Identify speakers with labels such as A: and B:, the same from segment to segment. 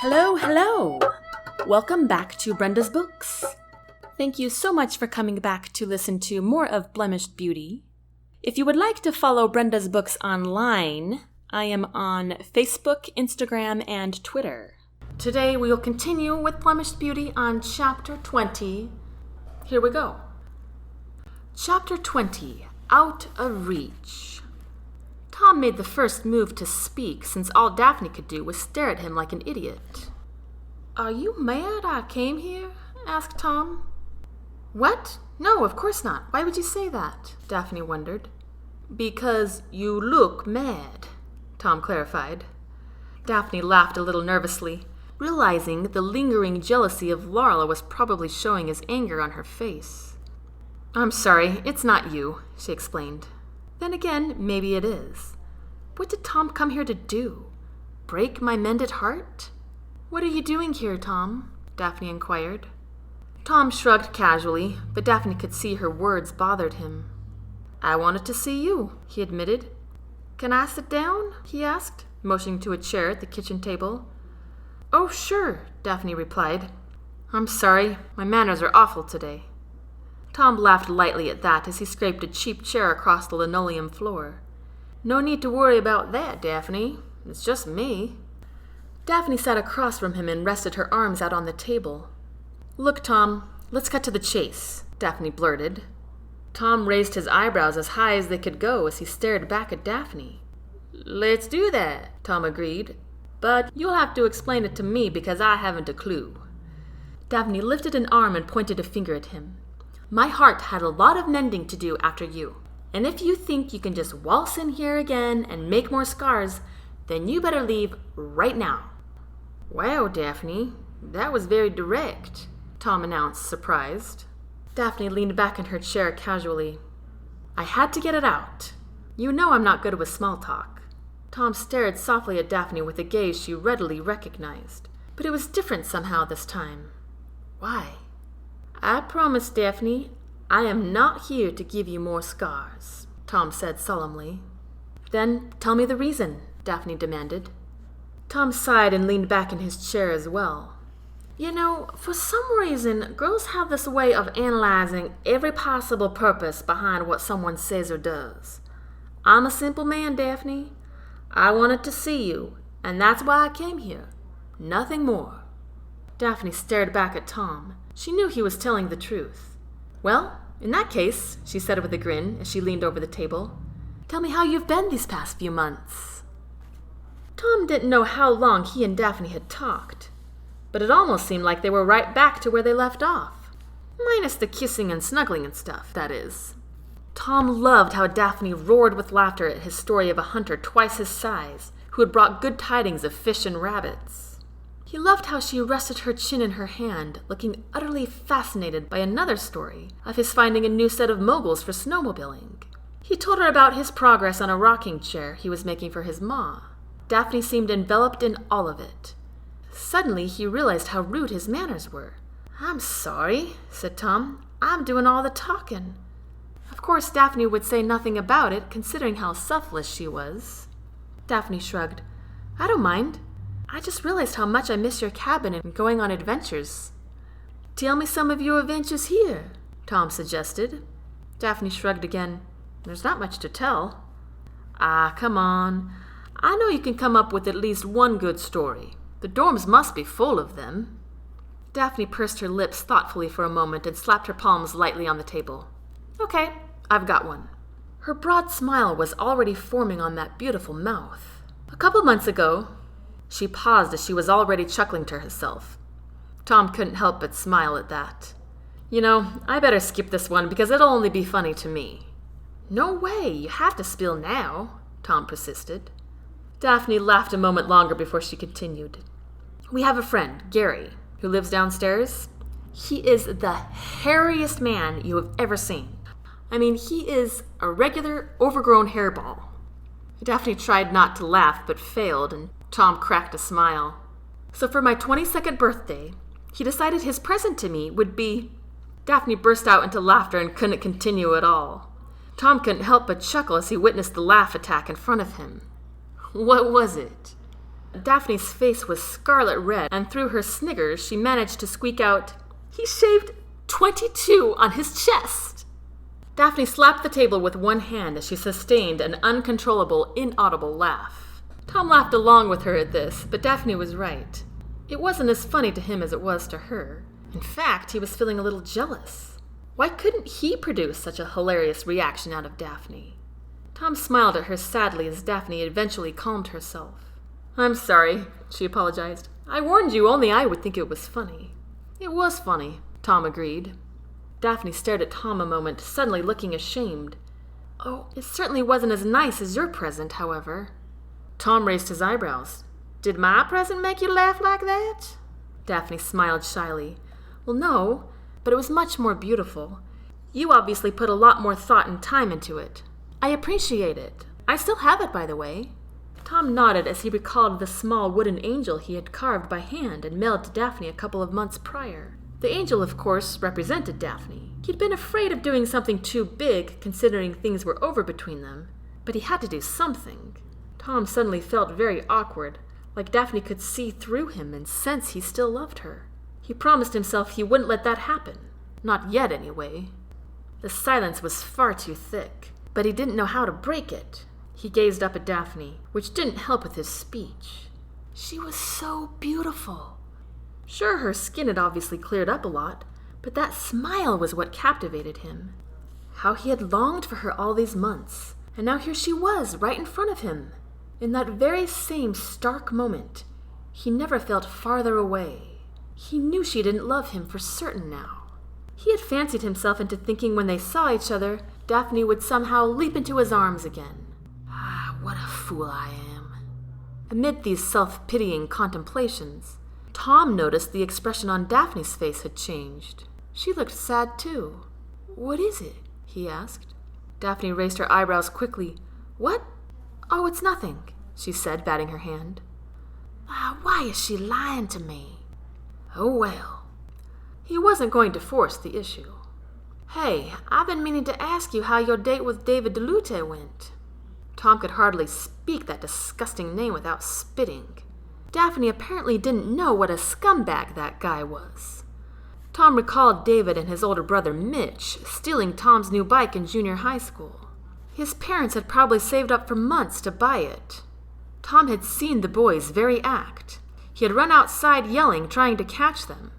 A: Hello, hello! Welcome back to Brenda's Books. Thank you so much for coming back to listen to more of Blemished Beauty. If you would like to follow Brenda's Books online, I am on Facebook, Instagram, and Twitter. Today we will continue with Blemished Beauty on Chapter 20. Here we go. Chapter 20, Out of Reach. Tom made the first move to speak, since all Daphne could do was stare at him like an idiot. "Are you mad I came here?" asked Tom. "What? No, of course not. Why would you say that?" Daphne wondered. "Because you look mad," Tom clarified. Daphne laughed a little nervously, realizing the lingering jealousy of Laura was probably showing his anger on her face. "I'm sorry, it's not you," she explained. Then again, maybe it is. What did Tom come here to do? Break my mended heart? "What are you doing here, Tom?" Daphne inquired. Tom shrugged casually, but Daphne could see her words bothered him. "I wanted to see you," he admitted. "Can I sit down?" he asked, motioning to a chair at the kitchen table. "Oh, sure," Daphne replied. "I'm sorry, my manners are awful today." Tom laughed lightly at that as he scraped a cheap chair across the linoleum floor. "No need to worry about that, Daphne. It's just me." Daphne sat across from him and rested her arms out on the table. "Look, Tom, let's cut to the chase," Daphne blurted. Tom raised his eyebrows as high as they could go as he stared back at Daphne. "Let's do that," Tom agreed. "But you'll have to explain it to me because I haven't a clue." Daphne lifted an arm and pointed a finger at him. "My heart had a lot of mending to do after you, and if you think you can just waltz in here again and make more scars, then you better leave right now." "Wow, Daphne, that was very direct," Tom announced, surprised. Daphne leaned back in her chair casually. "I had to get it out. You know I'm not good with small talk." Tom stared softly at Daphne with a gaze she readily recognized, but it was different somehow this time. "Why?" "I promise, Daphne, I am not here to give you more scars," Tom said solemnly. "Then tell me the reason," Daphne demanded. Tom sighed and leaned back in his chair as well. "You know, for some reason, girls have this way of analyzing every possible purpose behind what someone says or does. I'm a simple man, Daphne. I wanted to see you, and that's why I came here. Nothing more." Daphne stared back at Tom. She knew he was telling the truth. "Well, in that case," she said with a grin as she leaned over the table, "tell me how you've been these past few months." Tom didn't know how long he and Daphne had talked, but it almost seemed like they were right back to where they left off. Minus the kissing and snuggling and stuff, that is. Tom loved how Daphne roared with laughter at his story of a hunter twice his size, who had brought good tidings of fish and rabbits. He loved how she rested her chin in her hand, looking utterly fascinated by another story of his finding a new set of moguls for snowmobiling. He told her about his progress on a rocking chair he was making for his ma. Daphne seemed enveloped in all of it. Suddenly he realized how rude his manners were. "I'm sorry," said Tom. "I'm doing all the talking." Of course, Daphne would say nothing about it, considering how selfless she was. Daphne shrugged. "I don't mind. I just realized how much I miss your cabin and going on adventures." "Tell me some of your adventures here," Tom suggested. Daphne shrugged again. "There's not much to tell." "Ah, come on. I know you can come up with at least one good story. The dorms must be full of them." Daphne pursed her lips thoughtfully for a moment and slapped her palms lightly on the table. "Okay, I've got one." Her broad smile was already forming on that beautiful mouth. "A couple months ago," she paused as she was already chuckling to herself. Tom couldn't help but smile at that. "You know, I better skip this one because it'll only be funny to me." "No way, you have to spill now," Tom persisted. Daphne laughed a moment longer before she continued. "We have a friend, Gary, who lives downstairs. He is the hairiest man you have ever seen. I mean, he is a regular overgrown hairball." Daphne tried not to laugh but failed, and Tom cracked a smile. "So for my 22nd birthday, he decided his present to me would be—" Daphne burst out into laughter and couldn't continue at all. Tom couldn't help but chuckle as he witnessed the laugh attack in front of him. "What was it?" Daphne's face was scarlet red, and through her sniggers she managed to squeak out, "He shaved 22 on his chest!" Daphne slapped the table with one hand as she sustained an uncontrollable, inaudible laugh. Tom laughed along with her at this, but Daphne was right. It wasn't as funny to him as it was to her. In fact, he was feeling a little jealous. Why couldn't he produce such a hilarious reaction out of Daphne? Tom smiled at her sadly as Daphne eventually calmed herself. "I'm sorry," she apologized. "I warned you only I would think it was funny." "It was funny," Tom agreed. Daphne stared at Tom a moment, suddenly looking ashamed. "Oh, it certainly wasn't as nice as your present, however." Tom raised his eyebrows. "Did my present make you laugh like that?" Daphne smiled shyly. "Well, no, but it was much more beautiful. You obviously put a lot more thought and time into it. I appreciate it. I still have it, by the way." Tom nodded as he recalled the small wooden angel he had carved by hand and mailed to Daphne a couple of months prior. The angel, of course, represented Daphne. He'd been afraid of doing something too big, considering things were over between them, but he had to do something. Tom suddenly felt very awkward, like Daphne could see through him and sense he still loved her. He promised himself he wouldn't let that happen. Not yet, anyway. The silence was far too thick, but he didn't know how to break it. He gazed up at Daphne, which didn't help with his speech. She was so beautiful. Sure, her skin had obviously cleared up a lot, but that smile was what captivated him. How he had longed for her all these months, and now here she was, right in front of him. In that very same stark moment, he never felt farther away. He knew she didn't love him for certain now. He had fancied himself into thinking when they saw each other, Daphne would somehow leap into his arms again. Ah, what a fool I am. Amid these self-pitying contemplations, Tom noticed the expression on Daphne's face had changed. She looked sad too. "What is it?" he asked. Daphne raised her eyebrows quickly. "What? Oh, it's nothing," she said, batting her hand. Why is she lying to me? Oh, well. He wasn't going to force the issue. "Hey, I've been meaning to ask you how your date with David DeLute went." Tom could hardly speak that disgusting name without spitting. Daphne apparently didn't know what a scumbag that guy was. Tom recalled David and his older brother Mitch stealing Tom's new bike in junior high school. His parents had probably saved up for months to buy it. Tom had seen the boys' very act. He had run outside yelling, trying to catch them.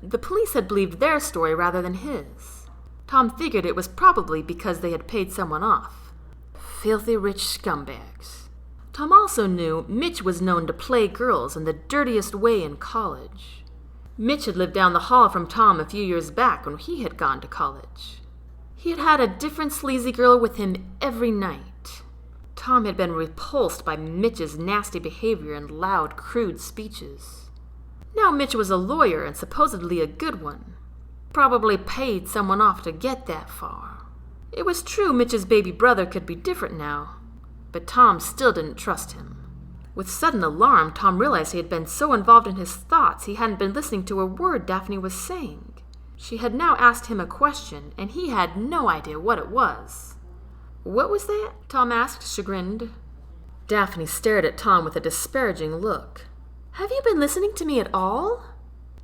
A: The police had believed their story rather than his. Tom figured it was probably because they had paid someone off. Filthy rich scumbags. Tom also knew Mitch was known to play girls in the dirtiest way in college. Mitch had lived down the hall from Tom a few years back when he had gone to college. He had had a different sleazy girl with him every night. Tom had been repulsed by Mitch's nasty behavior and loud, crude speeches. Now Mitch was a lawyer and supposedly a good one. Probably paid someone off to get that far. It was true Mitch's baby brother could be different now, but Tom still didn't trust him. With sudden alarm, Tom realized he had been so involved in his thoughts he hadn't been listening to a word Daphne was saying. She had now asked him a question, and he had no idea what it was. "What was that?" Tom asked, chagrined. Daphne stared at Tom with a disparaging look. "Have you been listening to me at all?"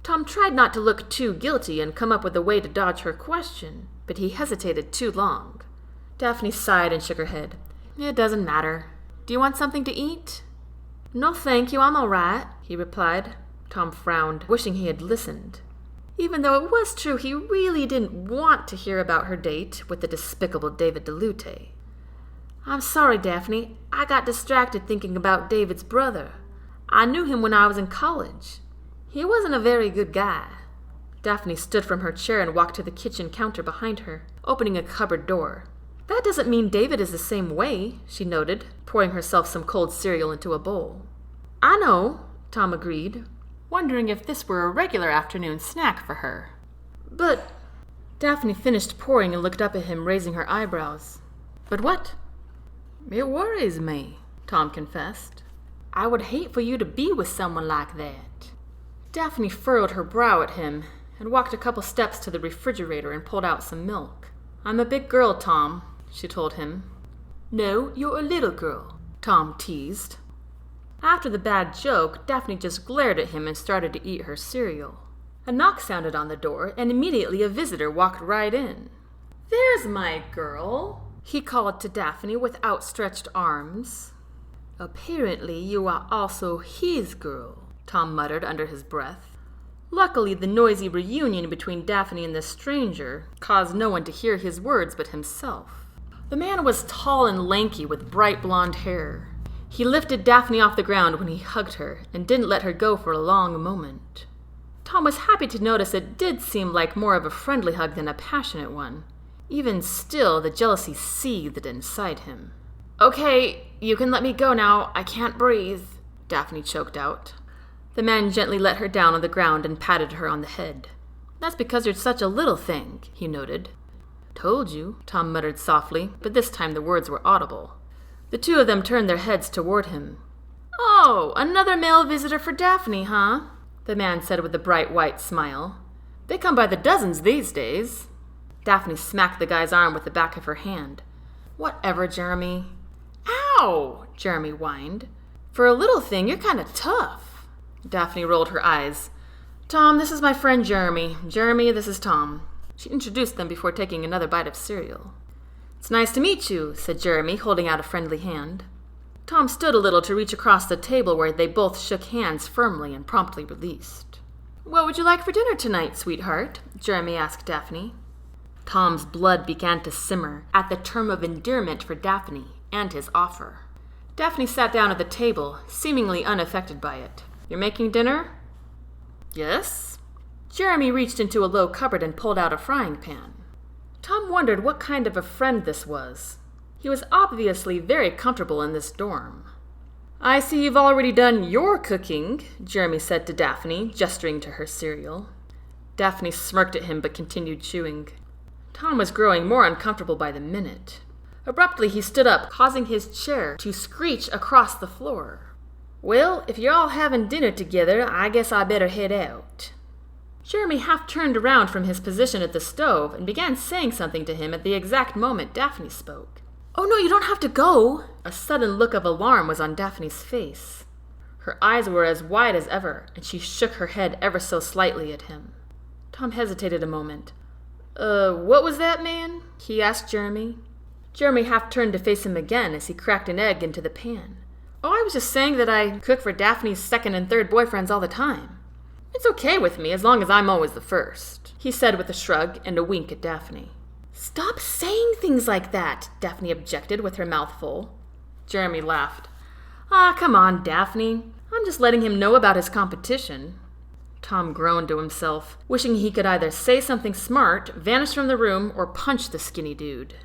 A: Tom tried not to look too guilty and come up with a way to dodge her question, but he hesitated too long. Daphne sighed and shook her head. "It doesn't matter. Do you want something to eat?" "No, thank you, I'm all right," he replied. Tom frowned, wishing he had listened. Even though it was true he really didn't want to hear about her date with the despicable David DeLute. "I'm sorry, Daphne. I got distracted thinking about David's brother. I knew him when I was in college. He wasn't a very good guy." Daphne stood from her chair and walked to the kitchen counter behind her, opening a cupboard door. "That doesn't mean David is the same way," she noted, pouring herself some cold cereal into a bowl. "I know," Tom agreed, wondering if this were a regular afternoon snack for her. "But—" Daphne finished pouring and looked up at him, raising her eyebrows. "But what?" "It worries me," Tom confessed. "I would hate for you to be with someone like that." Daphne furrowed her brow at him and walked a couple steps to the refrigerator and pulled out some milk. "I'm a big girl, Tom," she told him. "No, you're a little girl," Tom teased. After the bad joke, Daphne just glared at him and started to eat her cereal. A knock sounded on the door, and immediately a visitor walked right in. "There's my girl," he called to Daphne with outstretched arms. "Apparently you are also his girl," Tom muttered under his breath. Luckily, the noisy reunion between Daphne and the stranger caused no one to hear his words but himself. The man was tall and lanky with bright blonde hair. He lifted Daphne off the ground when he hugged her and didn't let her go for a long moment. Tom was happy to notice it did seem like more of a friendly hug than a passionate one. Even still, the jealousy seethed inside him. "Okay, you can let me go now. I can't breathe," Daphne choked out. The man gently let her down on the ground and patted her on the head. "That's because you're such a little thing," he noted. "Told you," Tom muttered softly, but this time the words were audible. The two of them turned their heads toward him. "Oh, another male visitor for Daphne, huh?" the man said with a bright white smile. "They come by the dozens these days." Daphne smacked the guy's arm with the back of her hand. "Whatever, Jeremy." "Ow!" Jeremy whined. "For a little thing, you're kind of tough." Daphne rolled her eyes. "Tom, this is my friend Jeremy. Jeremy, this is Tom." She introduced them before taking another bite of cereal. "It's nice to meet you," said Jeremy, holding out a friendly hand. Tom stood a little to reach across the table where they both shook hands firmly and promptly released. "What would you like for dinner tonight, sweetheart?" Jeremy asked Daphne. Tom's blood began to simmer at the term of endearment for Daphne and his offer. Daphne sat down at the table, seemingly unaffected by it. "You're making dinner?" "Yes." Jeremy reached into a low cupboard and pulled out a frying pan. Tom wondered what kind of a friend this was. He was obviously very comfortable in this dorm. "I see you've already done your cooking," Jeremy said to Daphne, gesturing to her cereal. Daphne smirked at him but continued chewing. Tom was growing more uncomfortable by the minute. Abruptly, he stood up, causing his chair to screech across the floor. "Well, if you're all having dinner together, I guess I better head out." Jeremy half turned around from his position at the stove and began saying something to him at the exact moment Daphne spoke. "Oh no, you don't have to go!" A sudden look of alarm was on Daphne's face. Her eyes were as wide as ever, and she shook her head ever so slightly at him. Tom hesitated a moment. What was that, man?" he asked Jeremy. Jeremy half turned to face him again as he cracked an egg into the pan. "Oh, I was just saying that I cook for Daphne's second and third boyfriends all the time. It's okay with me as long as I'm always the first," he said with a shrug and a wink at Daphne. "Stop saying things like that," Daphne objected with her mouth full. Jeremy laughed. Come on, Daphne. I'm just letting him know about his competition." Tom groaned to himself, wishing he could either say something smart, vanish from the room, or punch the skinny dude.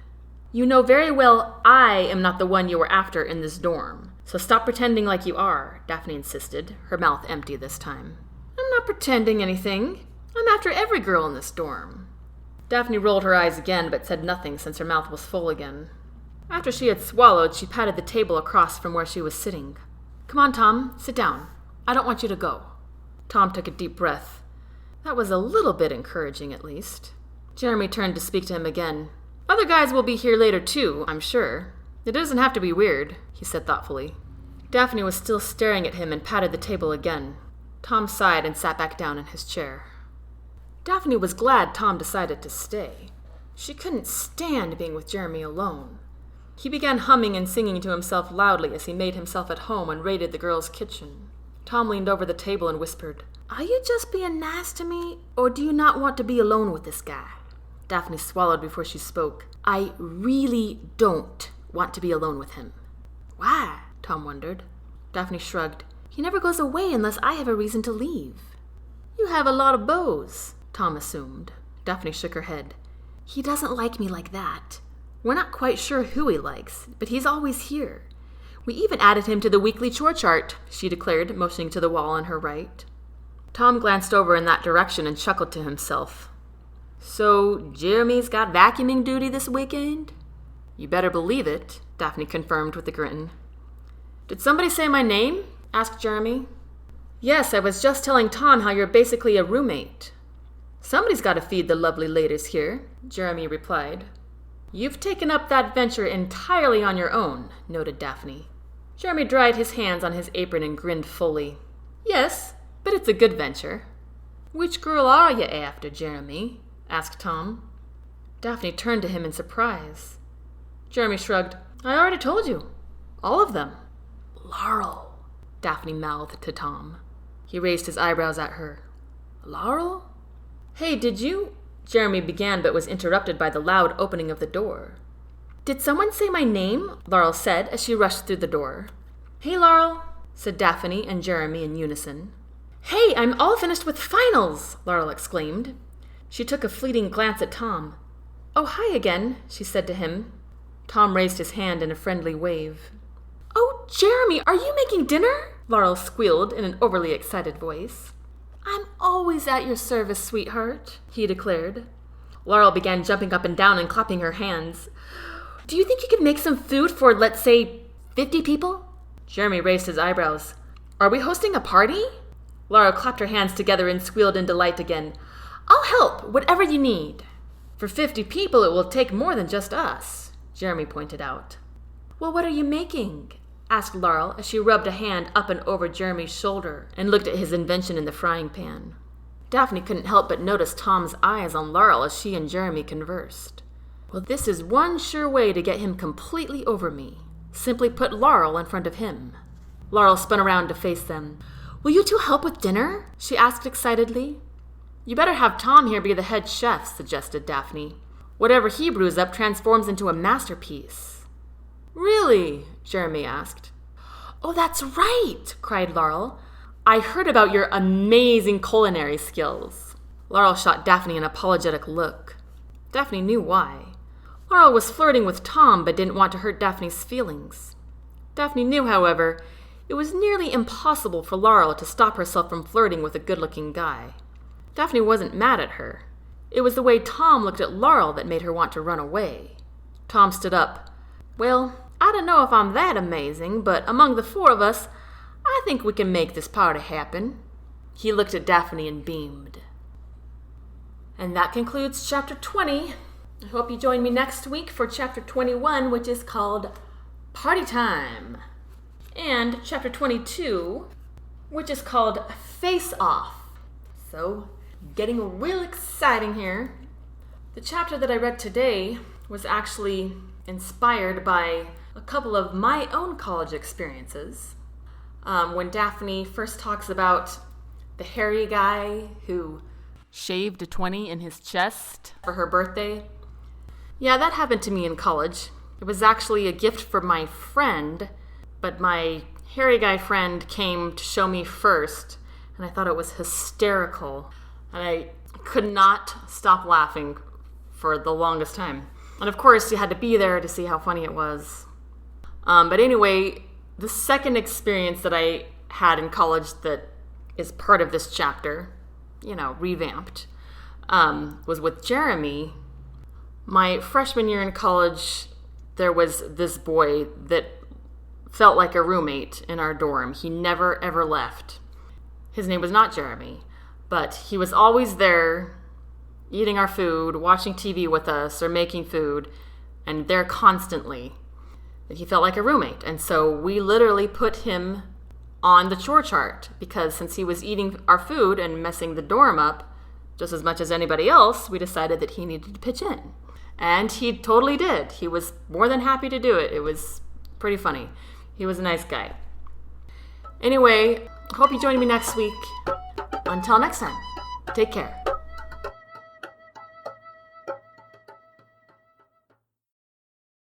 A: "You know very well I am not the one you were after in this dorm, so stop pretending like you are," Daphne insisted, her mouth empty this time. "I'm not pretending anything. I'm after every girl in this dorm." Daphne rolled her eyes again, but said nothing since her mouth was full again. After she had swallowed, she patted the table across from where she was sitting. "Come on, Tom, sit down. I don't want you to go." Tom took a deep breath. That was a little bit encouraging, at least. Jeremy turned to speak to him again. "Other guys will be here later, too, I'm sure. It doesn't have to be weird," he said thoughtfully. Daphne was still staring at him and patted the table again. Tom sighed and sat back down in his chair. Daphne was glad Tom decided to stay. She couldn't stand being with Jeremy alone. He began humming and singing to himself loudly as he made himself at home and raided the girls' kitchen. Tom leaned over the table and whispered, "Are you just being nice to me, or do you not want to be alone with this guy?" Daphne swallowed before she spoke. "I really don't want to be alone with him." "Why?" Tom wondered. Daphne shrugged. "He never goes away unless I have a reason to leave." "You have a lot of beaux," Tom assumed. Daphne shook her head. "He doesn't like me like that. We're not quite sure who he likes, but he's always here. We even added him to the weekly chore chart," she declared, motioning to the wall on her right. Tom glanced over in that direction and chuckled to himself. "So, Jeremy's got vacuuming duty this weekend?" "You better believe it," Daphne confirmed with a grin. "Did somebody say my name?" asked Jeremy. "Yes, I was just telling Tom how you're basically a roommate." "Somebody's got to feed the lovely ladies here," Jeremy replied. "You've taken up that venture entirely on your own," noted Daphne. Jeremy dried his hands on his apron and grinned fully. Yes, but it's a good venture. Which girl are you after, Jeremy? Asked Tom. Daphne turned to him in surprise. Jeremy shrugged. I already told you. All of them. Laurel, Daphne mouthed to Tom. He raised his eyebrows at her. Laurel? Hey, did you... Jeremy began but was interrupted by the loud opening of the door. Did someone say my name? Laurel said as she rushed through the door. Hey, Laurel, said Daphne and Jeremy in unison. Hey, I'm all finished with finals, Laurel exclaimed. She took a fleeting glance at Tom. Oh, hi again, she said to him. Tom raised his hand in a friendly wave. Oh, Jeremy, are you making dinner? Laurel squealed in an overly excited voice. I'm always at your service, sweetheart, he declared. Laurel began jumping up and down and clapping her hands. Do you think you could make some food for, let's say, 50 people? Jeremy raised his eyebrows. Are we hosting a party? Laurel clapped her hands together and squealed in delight again. I'll help, whatever you need. For 50 people, it will take more than just us, Jeremy pointed out. Well, what are you making? Asked Laurel as she rubbed a hand up and over Jeremy's shoulder and looked at his invention in the frying pan. Daphne couldn't help but notice Tom's eyes on Laurel as she and Jeremy conversed. Well, this is one sure way to get him completely over me. Simply put Laurel in front of him. Laurel spun around to face them. Will you two help with dinner? She asked excitedly. You better have Tom here be the head chef, suggested Daphne. Whatever he brews up transforms into a masterpiece. Really? Jeremy asked. Oh, that's right, cried Laurel. I heard about your amazing culinary skills. Laurel shot Daphne an apologetic look. Daphne knew why. Laurel was flirting with Tom but didn't want to hurt Daphne's feelings. Daphne knew, however, it was nearly impossible for Laurel to stop herself from flirting with a good-looking guy. Daphne wasn't mad at her. It was the way Tom looked at Laurel that made her want to run away. Tom stood up. Well, I don't know if I'm that amazing, but among the four of us, I think we can make this party happen. He looked at Daphne and beamed. And that concludes Chapter 20. I hope you join me next week for Chapter 21, which is called Party Time. And Chapter 22, which is called Face Off. So, getting real exciting here. The chapter that I read today was actually inspired by a couple of my own college experiences. When Daphne first talks about the hairy guy who shaved a 20 in his chest for her birthday. Yeah, that happened to me in college. It was actually a gift for my friend, but my hairy guy friend came to show me first, and I thought it was hysterical. And I could not stop laughing for the longest time. And of course, you had to be there to see how funny it was. But anyway, the second experience that I had in college that is part of this chapter, revamped, was with Jeremy. My freshman year in college, there was this boy that felt like a roommate in our dorm. He never, ever left. His name was not Jeremy, but he was always there, eating our food, watching TV with us, or making food, and there constantly. He felt like a roommate, and so we literally put him on the chore chart, because since he was eating our food and messing the dorm up just as much as anybody else, we decided that he needed to pitch in. And he totally did. He was more than happy to do it. It was pretty funny. He was a nice guy. Anyway, hope you join me next week. Until next time, take care.